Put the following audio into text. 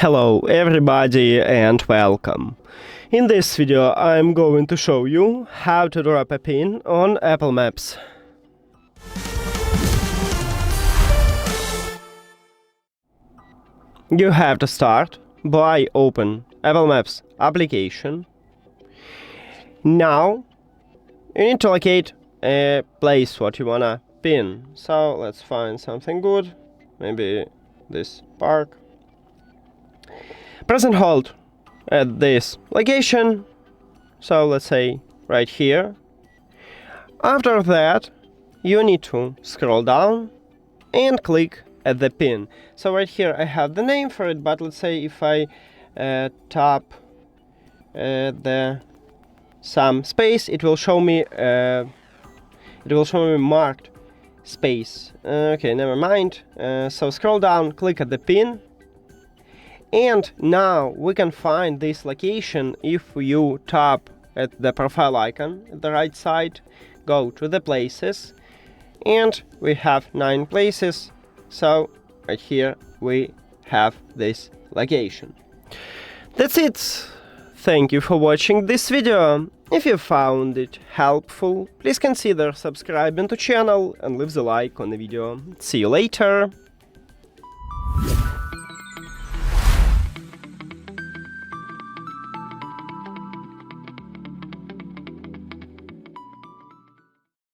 Hello everybody and welcome. In this video I'm going to show you how to drop a pin on Apple Maps. You have to start by open Apple Maps application. Now you need to locate a place what you wanna pin. So let's find something good, maybe this park. Press and hold at this location, so let's say right here. After that, you need to scroll down and click at the pin. So right here I have the name for it, but let's say if I tap some space, it will show me marked space. Okay, never mind. So scroll down, click at the pin. And now we can find this location if you tap at the profile icon at the right side, go to the places, and we have 9 places. So right here we have this location. That's it. Thank you for watching this video. If you found it helpful, please consider subscribing to channel and leave the like on the video. See you later.